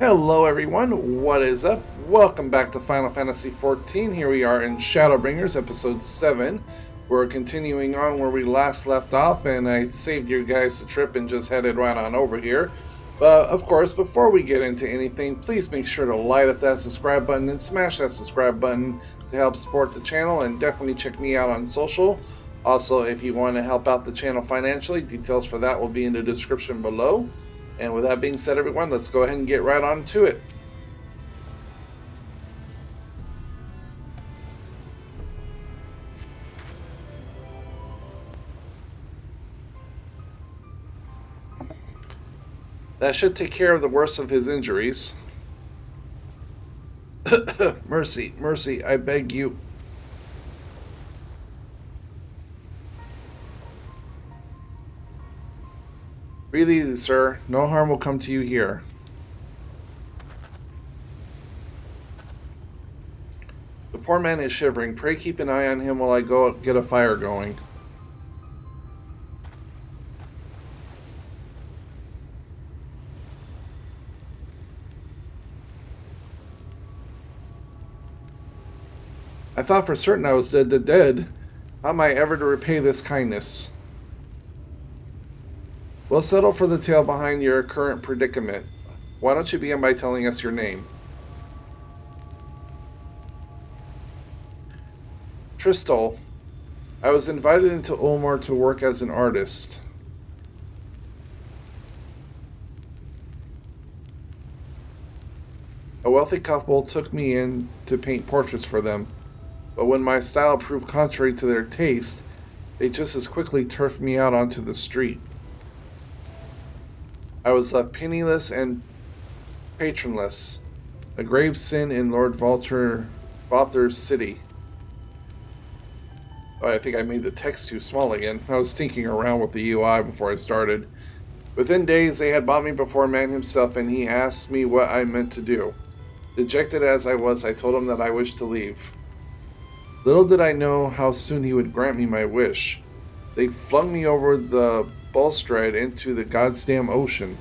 Hello everyone, what is up? Welcome back to Final Fantasy XIV. Here we are in Shadowbringers, episode 7. We're continuing on where we last left off, and I saved you guys the trip and just headed right on over here. But of course, before we get into anything, please make sure to light up that subscribe button and smash that subscribe button to help support the channel, and definitely check me out on social. Also, if you want to help out the channel financially, details for that will be in the description below. And with that being said, everyone, let's go ahead and get right on to it. That should take care of the worst of his injuries. Mercy, mercy, I beg you. Breathe easy, sir. No harm will come to you here. The poor man is shivering. Pray keep an eye on him while I go get a fire going. I thought for certain I was dead. How am I ever to repay this kindness? We'll settle for the tale behind your current predicament. Why don't you begin by telling us your name? Tristal. I was invited into Ulmar to work as an artist. A wealthy couple took me in to paint portraits for them, but when my style proved contrary to their taste, they just as quickly turfed me out onto the street. I was left penniless and patronless, a grave sin in Lord Valther's city. Oh, I think I made the text too small again. I was tinkering around with the UI before I started. Within days, they had brought me before man himself, and he asked me what I meant to do. Dejected as I was, I told him that I wished to leave. Little did I know how soon he would grant me my wish. They flung me over the balustrade into the goddamn ocean.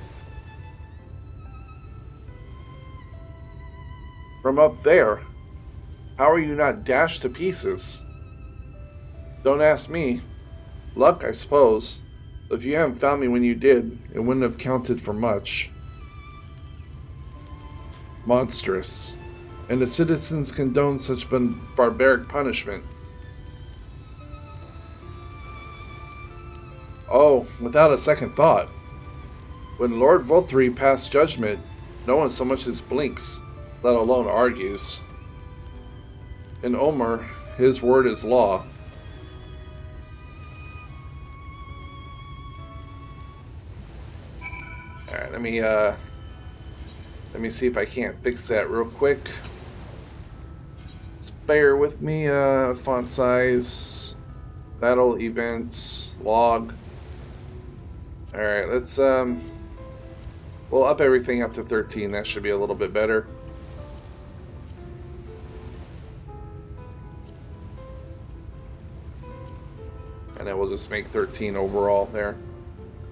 From up there, how are you not dashed to pieces? Don't ask me. Luck, I suppose. If you hadn't found me when you did, it wouldn't have counted for much. Monstrous. And the citizens condone such barbaric punishment. Oh, without a second thought. When Lord Valther passed judgment, no one so much as blinks, let alone argues. In Ulmar, his word is law. Alright, let me see if I can't fix that real quick. Just bear with me. Font size, battle events, log. Alright, let's we'll up everything up to 13. That should be a little bit better. And then we'll just make 13 overall there.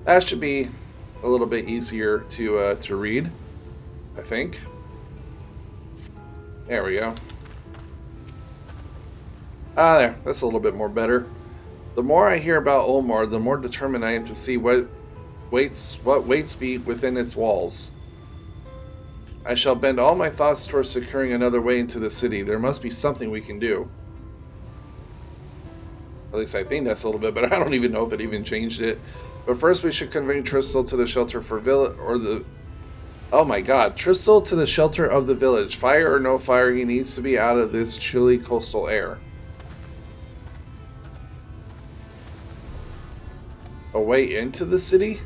That should be a little bit easier to read, I think. There we go. There. That's a little bit more better. The more I hear about Ulmar, the more determined I am to see what waits be within its walls. I shall bend all my thoughts towards securing another way into the city. There must be something we can do. At least I think that's a little bit, but I don't even know if it even changed it. But first we should convey Tristal to the shelter for oh my god, Tristal to the shelter of the village. Fire or no fire, he needs to be out of this chilly coastal air. A way into the city?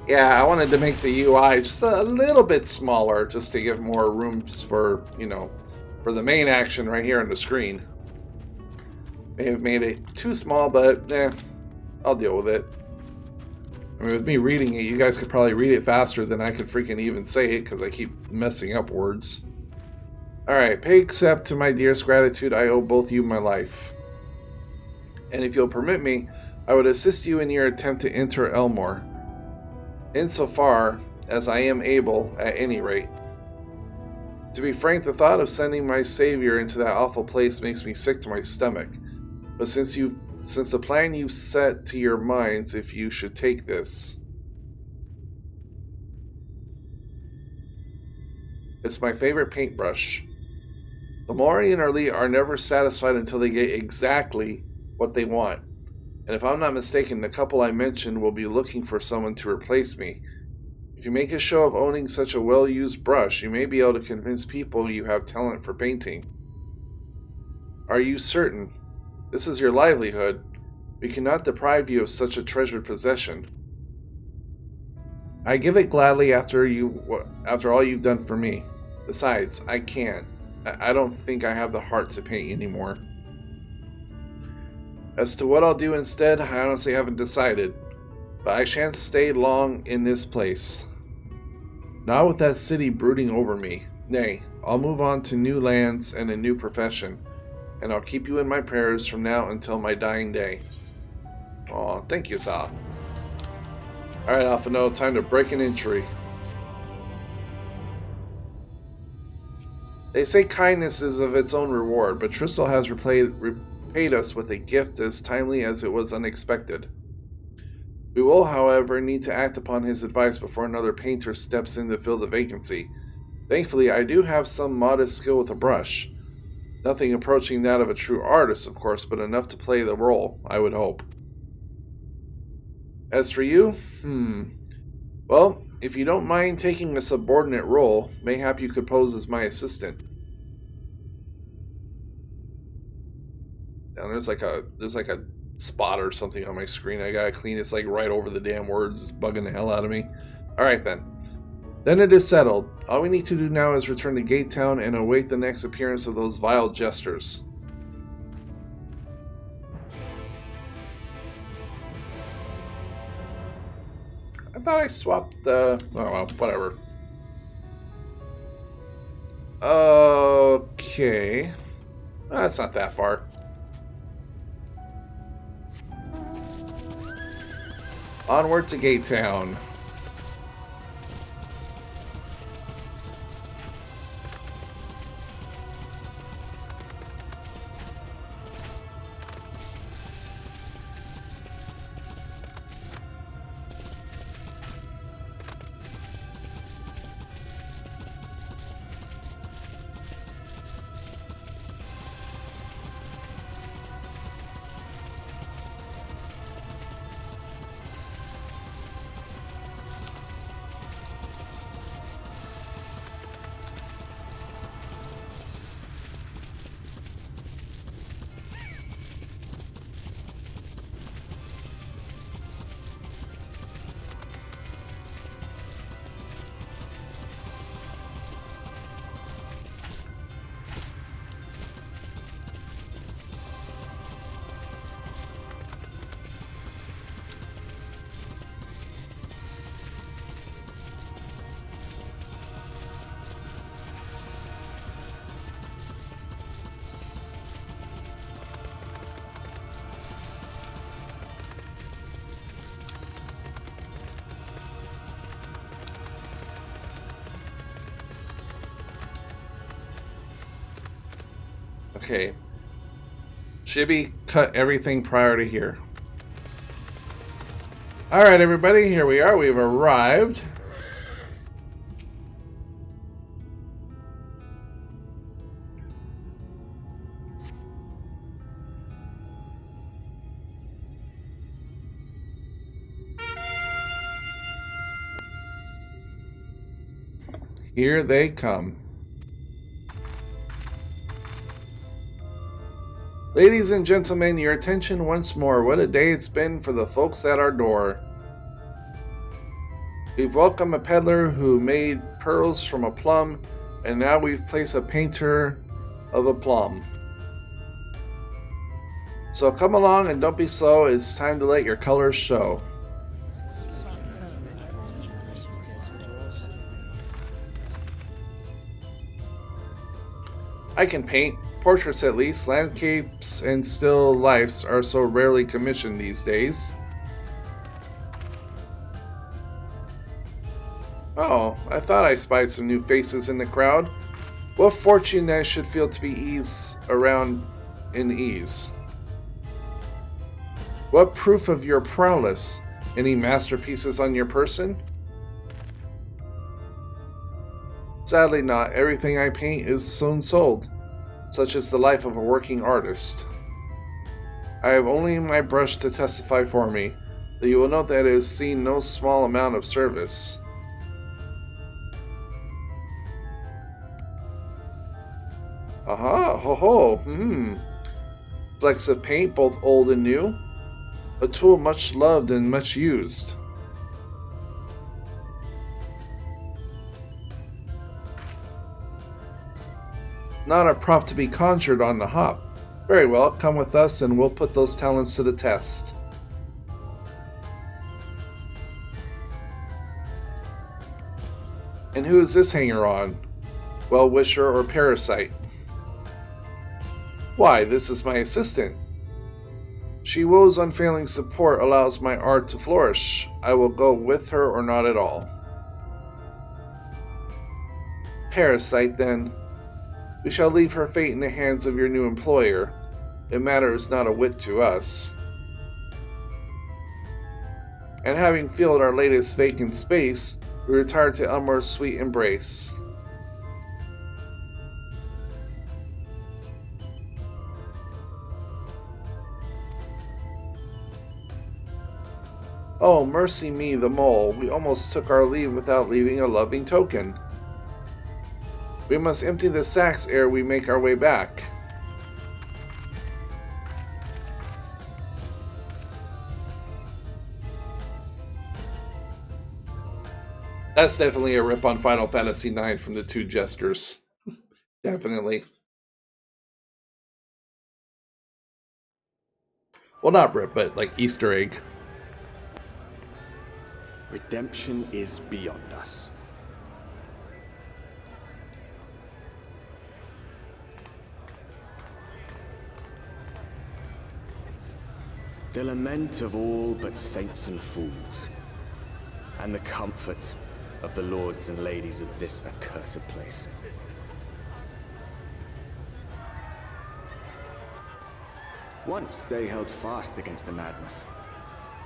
Yeah, I wanted to make the UI just a little bit smaller, just to give more rooms for, for the main action right here on the screen. May have made it too small, but I'll deal with it. I mean, with me reading it, you guys could probably read it faster than I could freaking even say it, because I keep messing up words. Alright, pay accept to my dearest gratitude. I owe both you my life. And if you'll permit me, I would assist you in your attempt to enter Elmore, insofar as I am able, at any rate. To be frank, the thought of sending my savior into that awful place makes me sick to my stomach. But since the plan you've set to your minds, if you should take this... It's my favorite paintbrush. The Mori and Arlie are never satisfied until they get exactly what they want. And if I'm not mistaken, the couple I mentioned will be looking for someone to replace me. If you make a show of owning such a well-used brush, you may be able to convince people you have talent for painting. Are you certain? This is your livelihood. We cannot deprive you of such a treasured possession. I give it gladly after all you've done for me. Besides, I can't. I don't think I have the heart to paint anymore. As to what I'll do instead, I honestly haven't decided. But I shan't stay long in this place. Not with that city brooding over me. Nay, I'll move on to new lands and a new profession. And I'll keep you in my prayers from now until my dying day. Aw, thank you, Sa. Alright, Alphino, time to break an entry. They say kindness is of its own reward, but Tristal has repaid us with a gift as timely as it was unexpected. We will, however, need to act upon his advice before another painter steps in to fill the vacancy. Thankfully, I do have some modest skill with a brush. Nothing approaching that of a true artist, of course, but enough to play the role, I would hope. As for you, well, if you don't mind taking a subordinate role, mayhap you could pose as my assistant. Now there's like a spot or something on my screen I gotta clean. It's like right over the damn words. It's bugging the hell out of me. Alright then. Then it is settled. All we need to do now is return to Gate Town and await the next appearance of those vile jesters. I thought I swapped the... Oh well, whatever. Okay. That's not that far. Onward to Gate Town. Okay. Shibi cut everything prior to here. Alright, everybody, here we are. We've arrived. Here they come. Ladies and gentlemen, your attention once more. What a day it's been for the folks at our door. We've welcomed a peddler who made pearls from a plum, and now we've placed a painter of a plum. So come along and don't be slow. It's time to let your colors show. I can paint. Portraits at least. Landscapes and still lifes are so rarely commissioned these days. Oh, I thought I spied some new faces in the crowd. What fortune I should feel to be ease around in ease. What proof of your prowess? Any masterpieces on your person? Sadly not. Everything I paint is soon sold. Such is the life of a working artist. I have only my brush to testify for me, that you will note that it has seen no small amount of service. Aha, ho ho, Flecks of paint, both old and new. A tool much loved and much used. Not a prop to be conjured on the hop. Very well, come with us and we'll put those talents to the test. And who is this hanger-on? Well-wisher or parasite? Why, this is my assistant. Shiwo's unfailing support allows my art to flourish. I will go with her or not at all. Parasite, then. We shall leave her fate in the hands of your new employer. It matters not a whit to us. And having filled our latest vacant space, we retire to Elmore's sweet embrace. Oh, mercy me, the mole. We almost took our leave without leaving a loving token. We must empty the sacks ere we make our way back. That's definitely a rip on Final Fantasy IX from the two jesters. Definitely. Well, not rip, but like Easter egg. Redemption is beyond us. The lament of all but saints and fools, and the comfort of the lords and ladies of this accursed place. Once they held fast against the madness,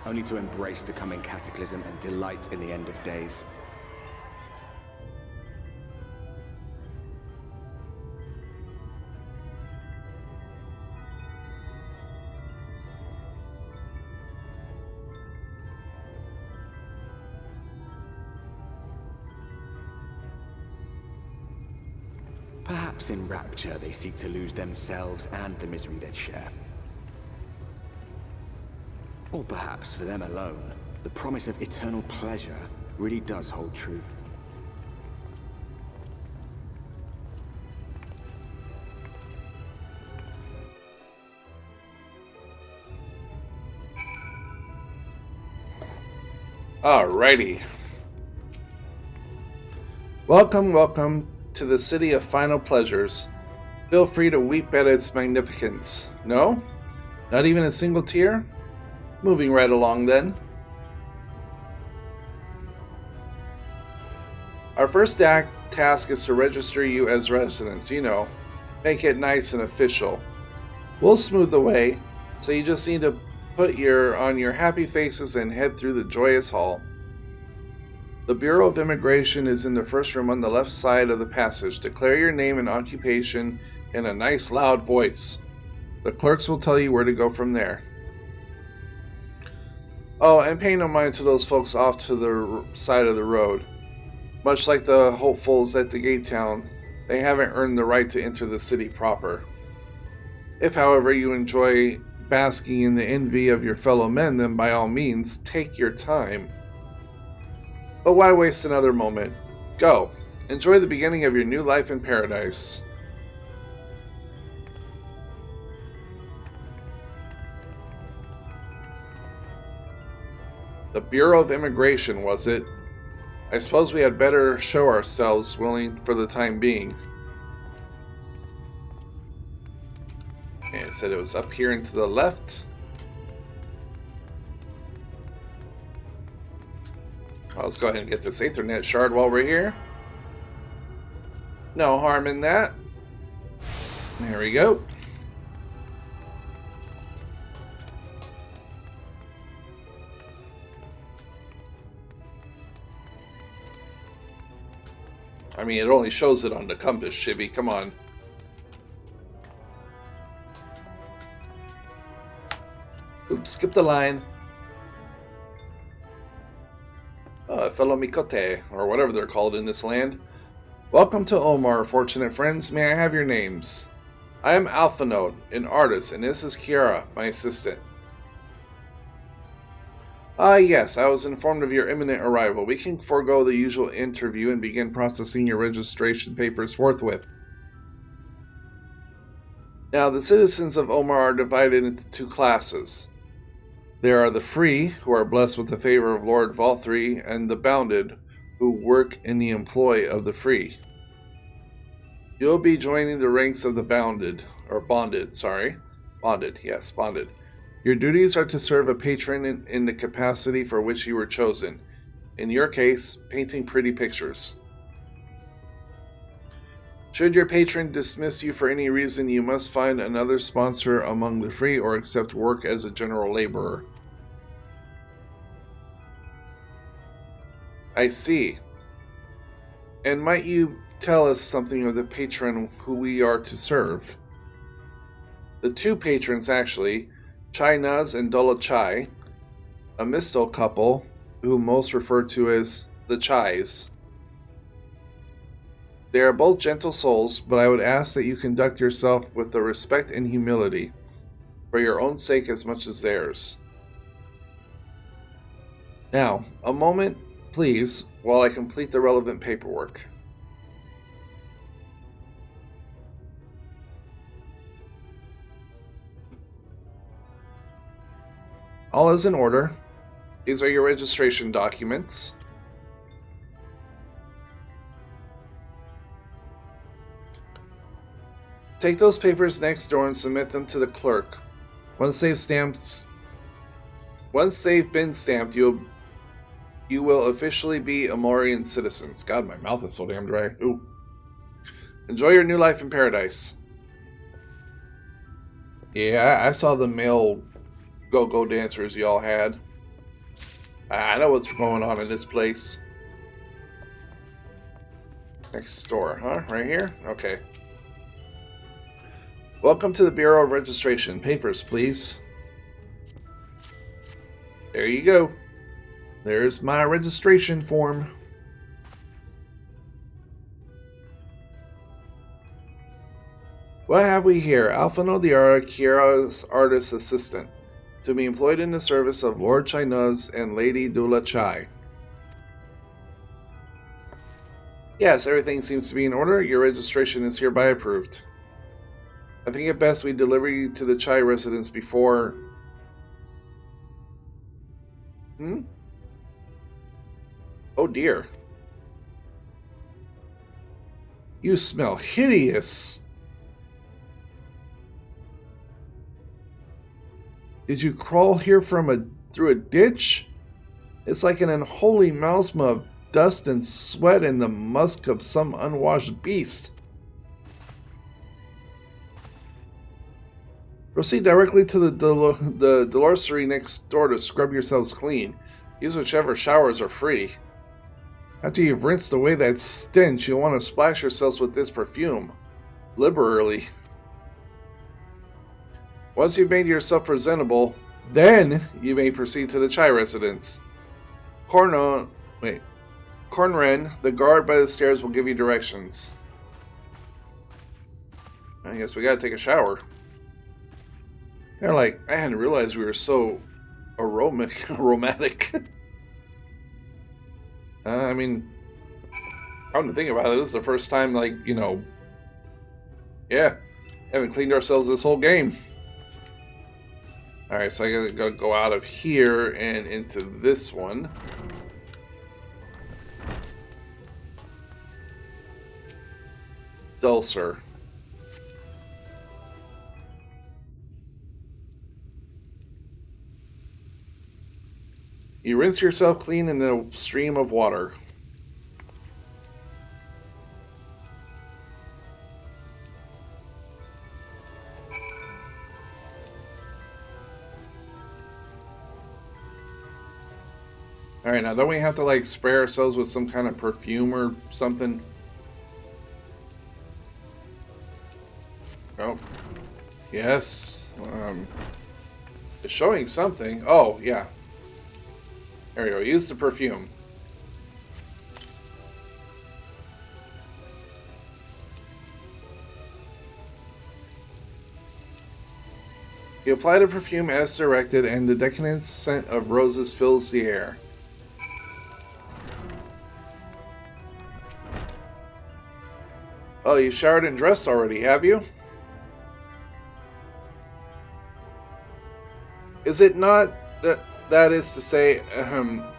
only to embrace the coming cataclysm and delight in the end of days. Perhaps in rapture they seek to lose themselves and the misery they share. Or perhaps for them alone, the promise of eternal pleasure really does hold true. Alrighty. Welcome, welcome to the city of final pleasures. Feel free to weep at its magnificence. No? Not even a single tear? Moving right along then. Our first task is to register you as residents, you know. Make it nice and official. We'll smooth the way, so you just need to put on your happy faces and head through the joyous hall. The Bureau of Immigration is in the first room on the left side of the passage. Declare your name and occupation in a nice loud voice. The clerks will tell you where to go from there. Oh, and pay no mind to those folks off to the side of the road. Much like the hopefuls at the gate town, they haven't earned the right to enter the city proper. If, however, you enjoy basking in the envy of your fellow men, then by all means, take your time. But why waste another moment? Go. Enjoy the beginning of your new life in paradise. The Bureau of Immigration, was it? I suppose we had better show ourselves willing for the time being. I said it was up here and to the left. Well, let's go ahead and get this Aethernet shard while we're here. No harm in that. There we go. I mean, it only shows it on the compass, Shibby. Come on. Oops, skip the line. Fellow Mikote, or whatever they're called in this land. Welcome to Omar, fortunate friends. May I have your names? I am Alphanode, an artist, and this is Kiara, my assistant. Yes, I was informed of your imminent arrival. We can forego the usual interview and begin processing your registration papers forthwith. Now, the citizens of Omar are divided into two classes. There are the free, who are blessed with the favor of Lord Valthree, and the bounded, who work in the employ of the free. You'll be joining the ranks of the bonded. Bonded, yes, bonded. Your duties are to serve a patron in the capacity for which you were chosen. In your case, painting pretty pictures. Should your patron dismiss you for any reason, you must find another sponsor among the free or accept work as a general laborer. I see. And might you tell us something of the patron who we are to serve? The two patrons, actually, Chai Nuz and Dola Chai, a Mistal couple who most refer to as the Chais. They are both gentle souls, but I would ask that you conduct yourself with the respect and humility, for your own sake as much as theirs. Now, a moment, please, while I complete the relevant paperwork. All is in order. These are your registration documents. Take those papers next door and submit them to the clerk. Once they've been stamped, you will officially be Amorian citizens. God, my mouth is so damn dry. Ooh. Enjoy your new life in paradise. Yeah, I saw the male go-go dancers y'all had. I know what's going on in this place. Next door, huh? Right here? Okay. Welcome to the Bureau of Registration. Papers, please. There you go. There's my registration form. What have we here? Alphano Diara, Kiara's artist assistant, to be employed in the service of Lord Chai Nuz and Lady Dula Chai. Yes, everything seems to be in order. Your registration is hereby approved. I think it best we deliver you to the Chai residence before... Oh dear. You smell hideous. Did you crawl here through a ditch? It's like an unholy miasma of dust and sweat and the musk of some unwashed beast. Proceed directly to the Delorcery next door to scrub yourselves clean. Use whichever showers are free. After you've rinsed away that stench, you'll want to splash yourselves with this perfume. Liberally. Once you've made yourself presentable, then you may proceed to the Chai residence. Cornren, the guard by the stairs, will give you directions. I guess we gotta take a shower. They're like, I hadn't realized we were so aromatic. I mean, come to think about it, this is the first time, haven't cleaned ourselves this whole game. Alright, so I gotta go out of here and into this one. Dulcer. You rinse yourself clean in a stream of water. Alright, now don't we have to like spray ourselves with some kind of perfume or something? Oh. Yes. It's showing something. Oh, yeah. There we go. Use the perfume. You apply the perfume as directed, and the decadent scent of roses fills the air. Oh, you showered and dressed already, have you? Is it not that is to say,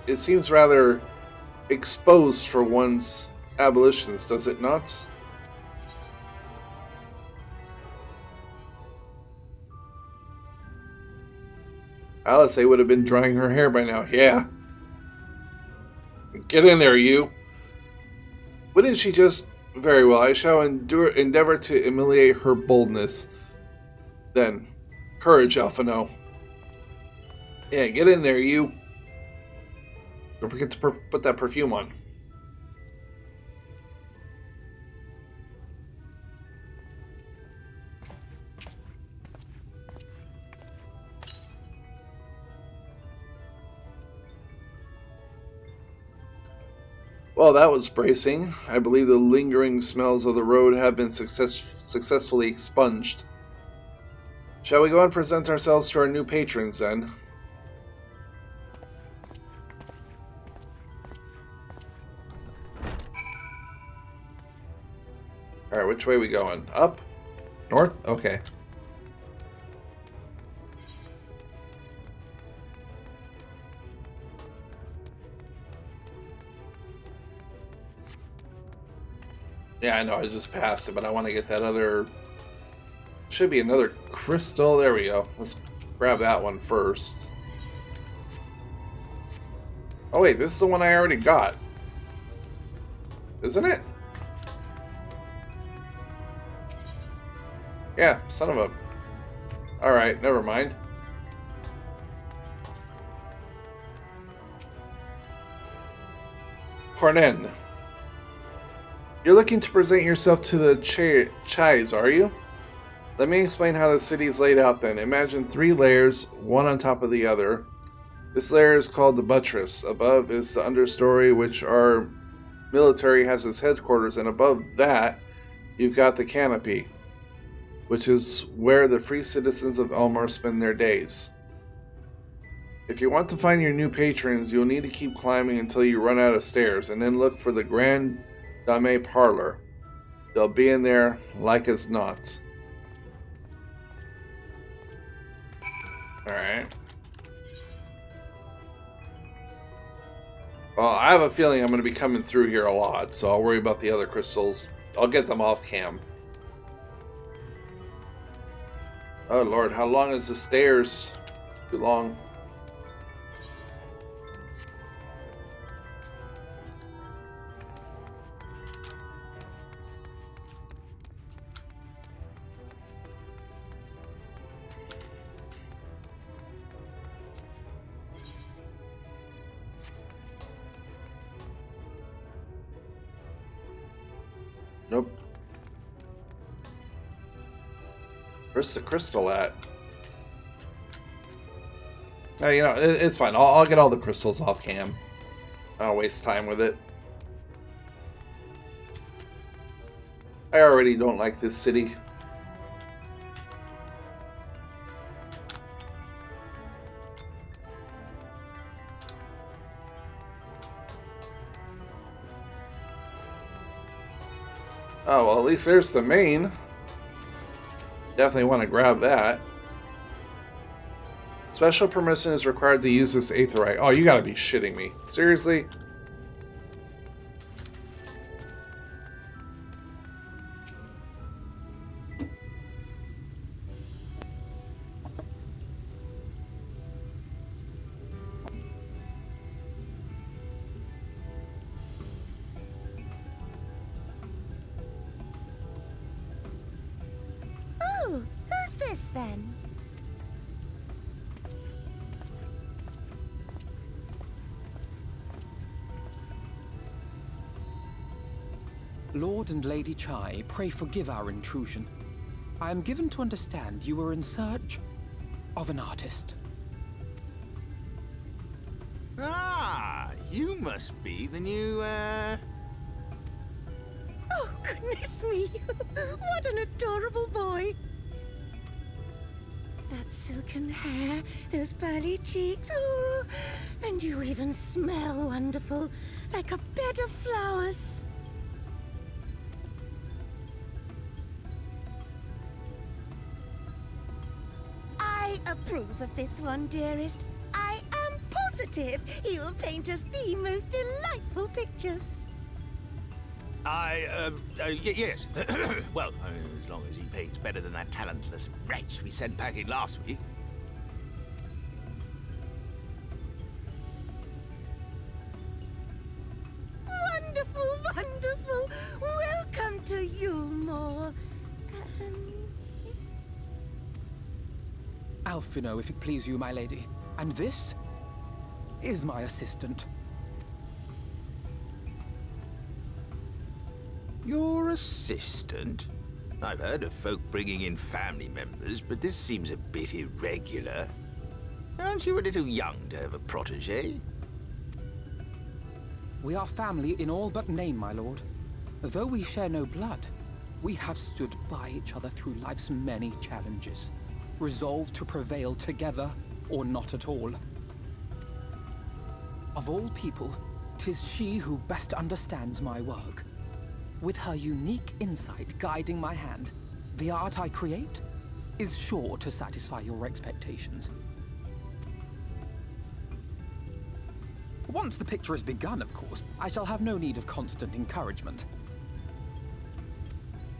it seems rather exposed for one's abolitions, does it not? Alice would have been drying her hair by now. Yeah. Get in there, you. Wouldn't she just... Very well, I shall endeavor to humiliate her boldness. Then, courage, Alphino. Yeah, get in there, you. Don't forget to put that perfume on. Well, that was bracing. I believe the lingering smells of the road have been successfully expunged. Shall we go and present ourselves to our new patrons, then? Alright, which way are we going? Up? North? Okay. Yeah, I know, I just passed it, but I want to get that other... Should be another crystal. There we go. Let's grab that one first. Oh wait, this is the one I already got. Isn't it? Yeah, son of a... Alright, never mind. Cornen. You're looking to present yourself to the Chais, are you? Let me explain how the city is laid out then. Imagine 3 layers, one on top of the other. This layer is called the buttress. Above is the understory, which our military has its headquarters, and above that, you've got the canopy, which is where the free citizens of Elmar spend their days. If you want to find your new patrons, you'll need to keep climbing until you run out of stairs, and then look for the Grand Dame Parlor. They'll be in there like as not. Alright. Well, I have a feeling I'm going to be coming through here a lot, so I'll worry about the other crystals. I'll get them off cam. Oh lord, how long is the stairs? Too long. Nope. Where's the crystal at? Oh, you know, it's fine. I'll get all the crystals off cam. I don't waste time with it. I already don't like this city. Oh, well, at least there's the main. Definitely want to grab that. Special permission is required to use this aetheryte. Oh, you gotta be shitting me. Seriously? then. Lord and Lady Chai, pray forgive our intrusion. I am given to understand you were in search of an artist. Ah, you must be the new, Oh, goodness me! What an adorable boy! That silken hair, those pearly cheeks, oh, and you even smell wonderful, like a bed of flowers. I approve of this one, dearest. I am positive he'll paint us the most delightful pictures. Yes. Well, as long as he paints better than that talentless wretch we sent packing last week. Wonderful, wonderful! Welcome to Yulmore. Alphino, if it please you, my lady. And this is my assistant. Your assistant? I've heard of folk bringing in family members, but this seems a bit irregular. Aren't you a little young to have a protege? We are family in all but name, my lord. Though we share no blood, we have stood by each other through life's many challenges, resolved to prevail together or not at all. Of all people, 'tis she who best understands my work. With her unique insight guiding my hand, the art I create is sure to satisfy your expectations. Once the picture is begun, of course, I shall have no need of constant encouragement.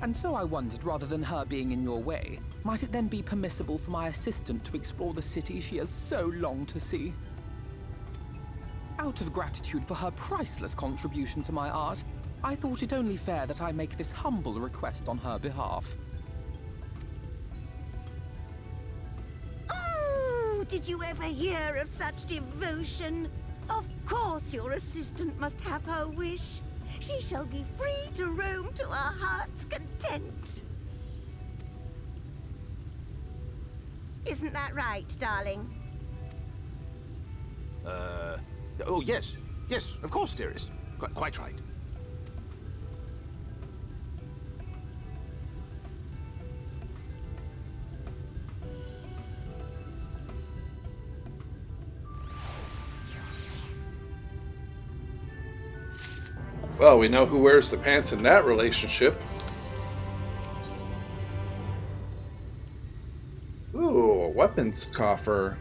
And so I wondered, rather than her being in your way, might it then be permissible for my assistant to explore the city she has so longed to see? Out of gratitude for her priceless contribution to my art, I thought it only fair that I make this humble request on her behalf. Oh, did you ever hear of such devotion? Of course your assistant must have her wish. She shall be free to roam to her heart's content. Isn't that right, darling? Oh, yes. Yes, of course, dearest. Quite right. Well, we know who wears the pants in that relationship. Ooh, a weapons coffer.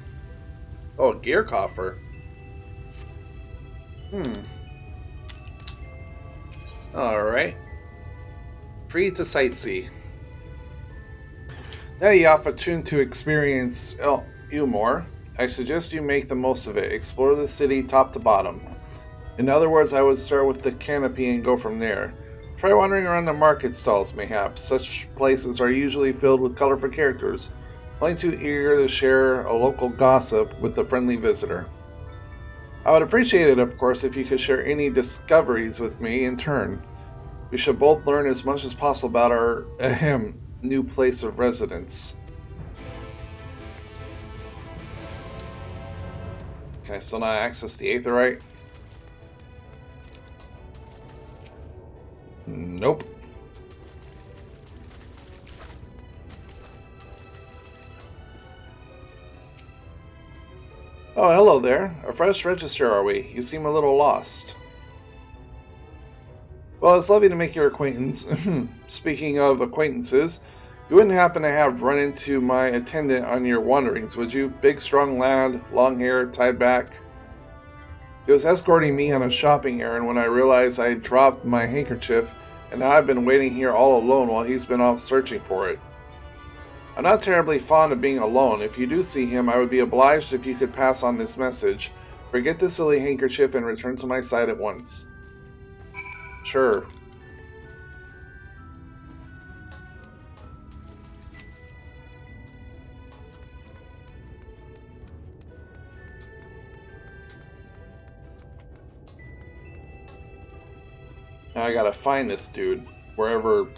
Oh, a gear coffer. Alright. Free to sightsee. Now you have a tune to experience Yulmore. I suggest you make the most of it. Explore the city top to bottom. In other words, I would start with the canopy and go from there. Try wandering around the market stalls, mayhap. Such places are usually filled with colorful characters, only too eager to share a local gossip with the friendly visitor. I would appreciate it, of course, if you could share any discoveries with me in turn. We should both learn as much as possible about our new place of residence. Can I still not access the Aetherite? Nope. Oh, hello there. A fresh register, are we? You seem a little lost. Well, it's lovely to make your acquaintance. Speaking of acquaintances, you wouldn't happen to have run into my attendant on your wanderings, would you? Big, strong lad, long hair, tied back. He was escorting me on a shopping errand when I realized I had dropped my handkerchief, and now I've been waiting here all alone while he's been off searching for it. I'm not terribly fond of being alone. If you do see him, I would be obliged if you could pass on this message. Forget the silly handkerchief and return to my side at once. Sure. Now I gotta find this dude wherever.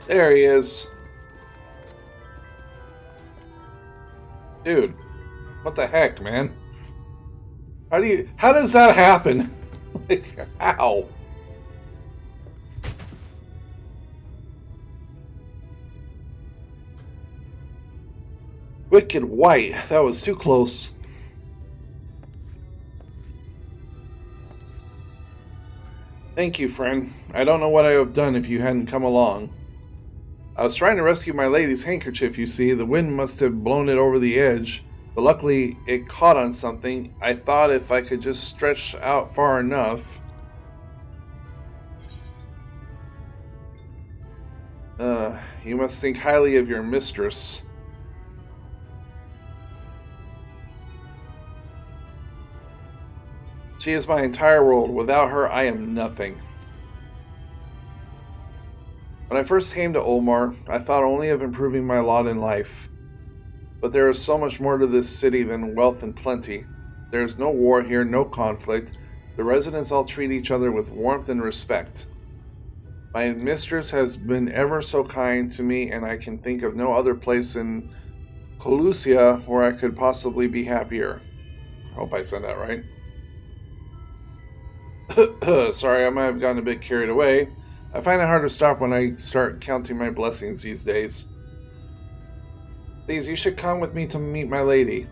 There he is. Dude, what the heck, man? How does that happen? Like, how? Wicked White, that was too close. Thank you, friend. I don't know what I would have done if you hadn't come along. I was trying to rescue my lady's handkerchief, you see. The wind must have blown it over the edge, but luckily it caught on something. I thought if I could just stretch out far enough... you must think highly of your mistress. She is my entire world. Without her, I am nothing. When I first came to Olmar, I thought only of improving my lot in life. But there is so much more to this city than wealth and plenty. There is no war here, no conflict. The residents all treat each other with warmth and respect. My mistress has been ever so kind to me, and I can think of no other place in Colusia where I could possibly be happier. I hope I said that right. Sorry, I might have gotten a bit carried away. I find it hard to stop when I start counting my blessings these days. Please, you should come with me to meet my lady.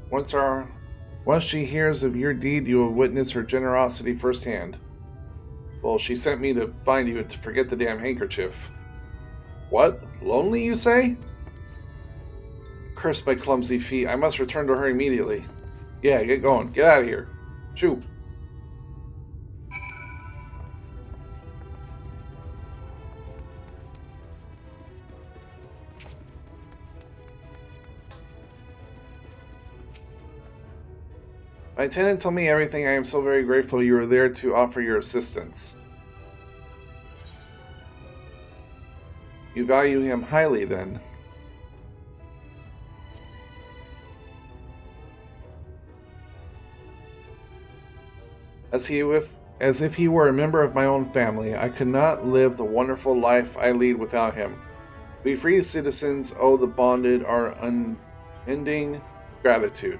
Once she hears of your deed, you will witness her generosity firsthand. Well, she sent me to find you to forget the damn handkerchief. What? Lonely, you say? Curse my clumsy feet. I must return to her immediately. Yeah, get going. Get out of here. Shoot. My tenant told me everything. I am so very grateful you were there to offer your assistance. You value him highly, then. As if he were a member of my own family, I could not live the wonderful life I lead without him. We free citizens owe the bonded our unending gratitude.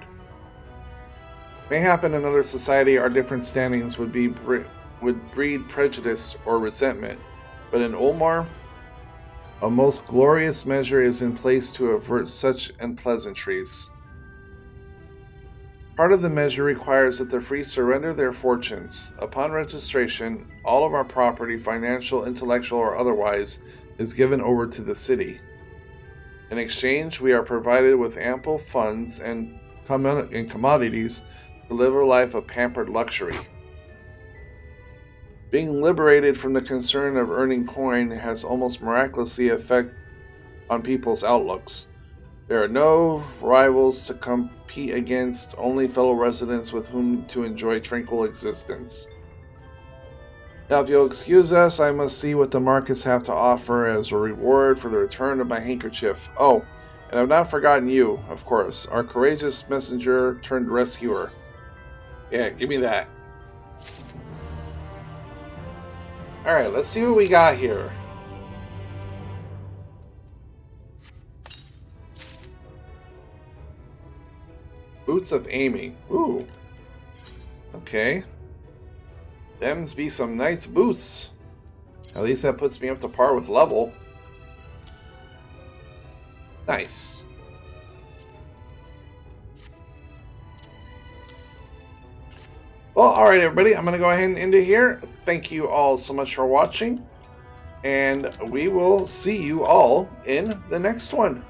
Mayhap in another society our different standings would breed prejudice or resentment, but in Olmar, a most glorious measure is in place to avert such unpleasantries. Part of the measure requires that the free surrender their fortunes. Upon registration, all of our property, financial, intellectual, or otherwise, is given over to the city. In exchange, we are provided with ample funds and commodities to live a life of pampered luxury. Being liberated from the concern of earning coin has almost miraculously effect on people's outlooks. There are no rivals to compete against, only fellow residents with whom to enjoy tranquil existence. Now, if you'll excuse us, I must see what the markets have to offer as a reward for the return of my handkerchief. Oh, and I've not forgotten you, of course, our courageous messenger turned rescuer. Yeah, give me that. Alright, let's see what we got here. Boots of Amy. Ooh. Okay. Them's be some nice boots. At least that puts me up to par with level. Nice. Well, alright everybody, I'm going to go ahead and end it here. Thank you all so much for watching. And we will see you all in the next one.